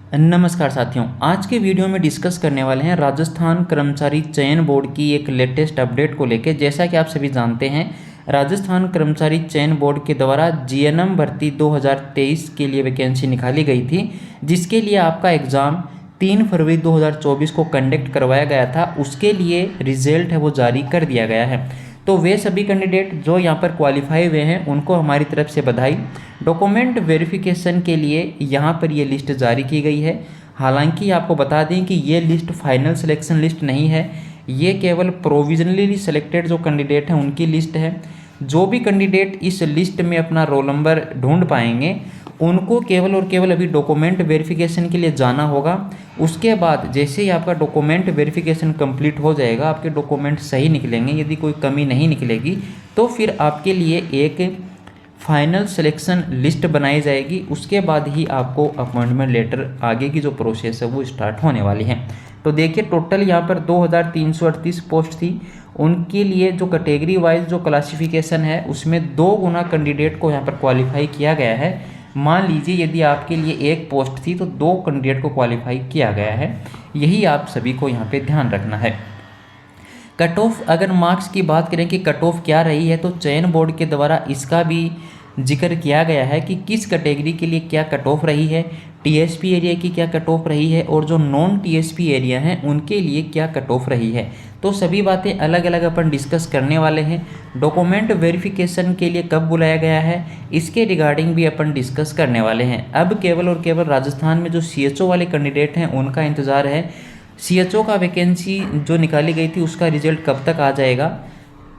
नमस्कार साथियों, आज के वीडियो में डिस्कस करने वाले हैं राजस्थान कर्मचारी चयन बोर्ड की एक लेटेस्ट अपडेट को लेकर। जैसा कि आप सभी जानते हैं, राजस्थान कर्मचारी चयन बोर्ड के द्वारा जीएनएम भर्ती 2023 के लिए वैकेंसी निकाली गई थी, जिसके लिए आपका एग्ज़ाम 3 फरवरी 2024 को कंडक्ट करवाया गया था। उसके लिए रिजल्ट है वो जारी कर दिया गया है। तो वे सभी कैंडिडेट जो यहाँ पर क्वालिफाई हुए हैं उनको हमारी तरफ से बधाई। डॉक्यूमेंट वेरिफिकेशन के लिए यहाँ पर ये लिस्ट जारी की गई है। हालांकि आपको बता दें कि ये लिस्ट फाइनल सिलेक्शन लिस्ट नहीं है, ये केवल प्रोविजनली सिलेक्टेड जो कैंडिडेट हैं उनकी लिस्ट है। जो भी कैंडिडेट इस लिस्ट में अपना रोल नंबर ढूंढ पाएंगे उनको केवल और केवल अभी डॉक्यूमेंट वेरिफिकेशन के लिए जाना होगा। उसके बाद जैसे ही आपका डॉक्यूमेंट वेरिफिकेशन कंप्लीट हो जाएगा, आपके डॉक्यूमेंट सही निकलेंगे, यदि कोई कमी नहीं निकलेगी तो फिर आपके लिए एक फाइनल सिलेक्शन लिस्ट बनाई जाएगी। उसके बाद ही आपको अपॉइंटमेंट लेटर आगे की जो प्रोसेस है वो स्टार्ट होने वाली है। तो देखिए, टोटल यहाँ पर 2338 पोस्ट थी। उनके लिए जो कैटेगरी वाइज जो क्लासिफिकेशन है उसमें 2 गुना कैंडिडेट को यहाँ पर क्वालिफाई किया गया है। मान लीजिए यदि आपके लिए 1 पोस्ट थी तो 2 कैंडिडेट को क्वालिफाई किया गया है। यही आप सभी को यहाँ पे ध्यान रखना है। कट ऑफ, अगर मार्क्स की बात करें कि कट ऑफ क्या रही है, तो चयन बोर्ड के द्वारा इसका भी जिक्र किया गया है कि किस कैटेगरी के लिए क्या कट ऑफ रही है, टीएसपी एरिया की क्या कट ऑफ रही है और जो नॉन टीएसपी एरिया हैं उनके लिए क्या कट ऑफ रही है। तो सभी बातें अलग अलग अपन डिस्कस करने वाले हैं। डॉक्यूमेंट वेरिफिकेशन के लिए कब बुलाया गया है इसके रिगार्डिंग भी अपन डिस्कस करने वाले हैं। अब केवल और केवल राजस्थान में जो सीएचओ वाले कैंडिडेट हैं उनका इंतज़ार है। सीएचओ का वैकेंसी जो निकाली गई थी उसका रिजल्ट कब तक आ जाएगा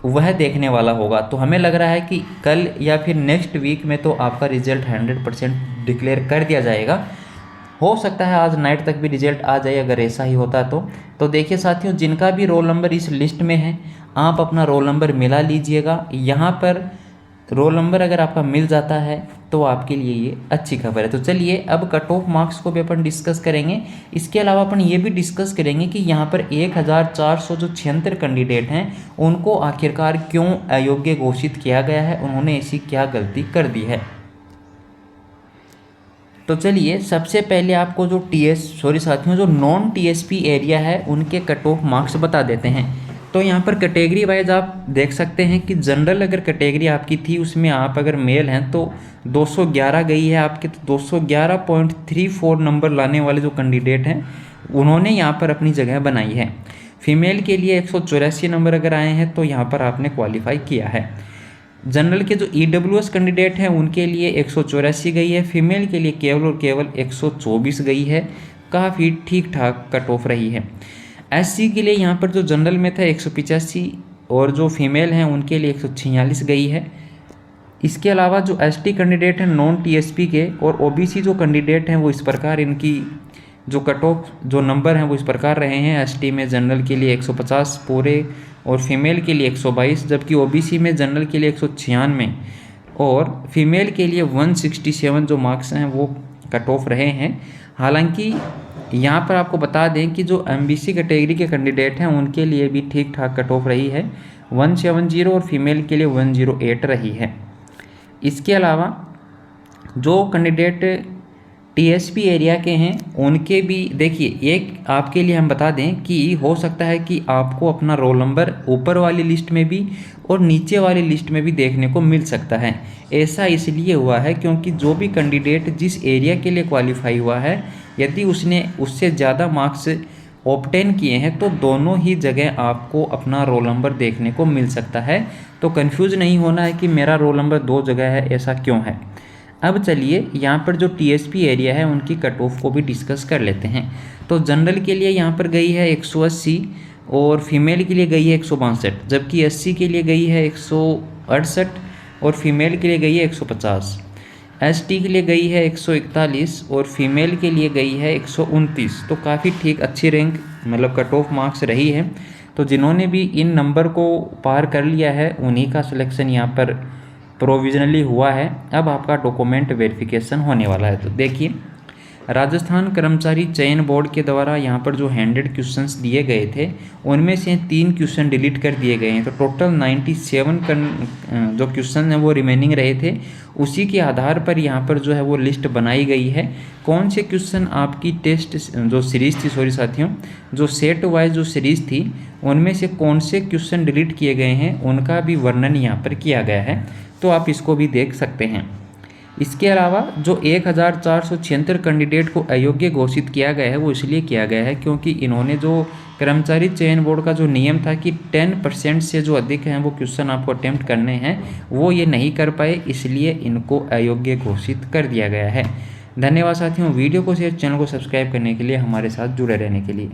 वह देखने वाला होगा। तो हमें लग रहा है कि कल या फिर नेक्स्ट वीक में तो आपका रिजल्ट 100% डिक्लेयर कर दिया जाएगा। हो सकता है आज नाइट तक भी रिजल्ट आ जाए अगर ऐसा ही होता तो देखिए साथियों, जिनका भी रोल नंबर इस लिस्ट में है आप अपना रोल नंबर मिला लीजिएगा। यहाँ पर रोल नंबर अगर आपका मिल जाता है तो आपके लिए ये अच्छी खबर है। तो चलिए अब कट ऑफ मार्क्स को भी अपन डिस्कस करेंगे। इसके अलावा अपन ये भी डिस्कस करेंगे कि यहाँ पर 1476 कैंडिडेट हैं उनको आखिरकार क्यों अयोग्य घोषित किया गया है, उन्होंने ऐसी क्या गलती कर दी है। तो चलिए सबसे पहले आपको जो नॉन टीएसपी एरिया है उनके कट ऑफ मार्क्स बता देते हैं। तो यहाँ पर कैटेगरी वाइज आप देख सकते हैं कि जनरल अगर कैटेगरी आपकी थी उसमें आप अगर मेल हैं तो 211 गई है आपके। तो 211.34 नंबर लाने वाले जो कैंडिडेट हैं उन्होंने यहाँ पर अपनी जगह बनाई है। फीमेल के लिए 184 नंबर अगर आए हैं तो यहाँ पर आपने क्वालिफाई किया है। जनरल के जो ईडब्ल्यूएस कैंडिडेट हैं उनके लिए 184 गई है। फीमेल के लिए केवल और केवल 124 गई है। काफ़ी ठीक ठाक कट ऑफ रही है। एससी के लिए यहाँ पर जो जनरल में था 185 और जो फीमेल हैं उनके लिए 146 गई है। इसके अलावा जो एसटी कैंडिडेट हैं नॉन टीएसपी के और ओबीसी जो कैंडिडेट हैं वो इस प्रकार इनकी जो कट ऑफ जो नंबर हैं वो इस प्रकार रहे हैं। एसटी में जनरल के लिए 150 पूरे और फीमेल के लिए 122, जबकि ओबीसी में जनरल के लिए 196 और फीमेल के लिए 167 जो मार्क्स हैं वो कट ऑफ रहे हैं। हालांकि यहाँ पर आपको बता दें कि जो एमबीसी कैटेगरी के कैंडिडेट हैं उनके लिए भी ठीक ठाक कट ऑफ रही है, 170 और फीमेल के लिए 108 रही है। इसके अलावा जो कैंडिडेट टीएसपी एरिया के हैं उनके भी देखिए, एक आपके लिए हम बता दें कि हो सकता है कि आपको अपना रोल नंबर ऊपर वाली लिस्ट में भी और नीचे वाली लिस्ट में भी देखने को मिल सकता है। ऐसा इसलिए हुआ है क्योंकि जो भी कैंडिडेट जिस एरिया के लिए क्वालिफाई हुआ है यदि उसने उससे ज़्यादा मार्क्स ऑब्टेन किए हैं तो दोनों ही जगह आपको अपना रोल नंबर देखने को मिल सकता है। तो कंफ्यूज नहीं होना है कि मेरा रोल नंबर 2 जगह है, ऐसा क्यों है। अब चलिए यहाँ पर जो टीएसपी एरिया है उनकी कट ऑफ को भी डिस्कस कर लेते हैं। तो जनरल के लिए यहाँ पर गई है 180 और फीमेल के लिए गई है 162, जबकि एससी के लिए गई है 168 और फीमेल के लिए गई है 150। एसटी के लिए गई है 141 और फीमेल के लिए गई है 129। तो काफ़ी ठीक अच्छी रैंक मतलब कट ऑफ मार्क्स रही है। तो जिन्होंने भी इन नंबर को पार कर लिया है उन्हीं का सिलेक्शन यहाँ पर प्रोविजनली हुआ है। अब आपका डॉक्यूमेंट वेरिफिकेशन होने वाला है। तो देखिए राजस्थान कर्मचारी चयन बोर्ड के द्वारा यहाँ पर जो 100 क्वेश्चंस दिए गए थे उनमें से 3 क्वेश्चन डिलीट कर दिए गए हैं। तो टोटल 97 जो क्वेश्चन हैं वो रिमेनिंग रहे थे। उसी के आधार पर यहाँ पर जो है वो लिस्ट बनाई गई है। कौन से क्वेश्चन आपकी टेस्ट जो सीरीज़ थी, सॉरी साथियों, जो सेट वाइज जो सीरीज़ थी उनमें से कौन से क्वेश्चन डिलीट किए गए हैं उनका भी वर्णन यहाँ पर किया गया है, तो आप इसको भी देख सकते हैं। इसके अलावा जो 1476 कैंडिडेट को अयोग्य घोषित किया गया है वो इसलिए किया गया है क्योंकि इन्होंने जो कर्मचारी चयन बोर्ड का जो नियम था कि 10% से जो अधिक हैं वो क्वेश्चन आपको अटेम्प्ट करने हैं, वो ये नहीं कर पाए, इसलिए इनको अयोग्य घोषित कर दिया गया है। धन्यवाद साथियों, वीडियो को शेयर, चैनल को सब्सक्राइब करने के लिए, हमारे साथ जुड़े रहने के लिए।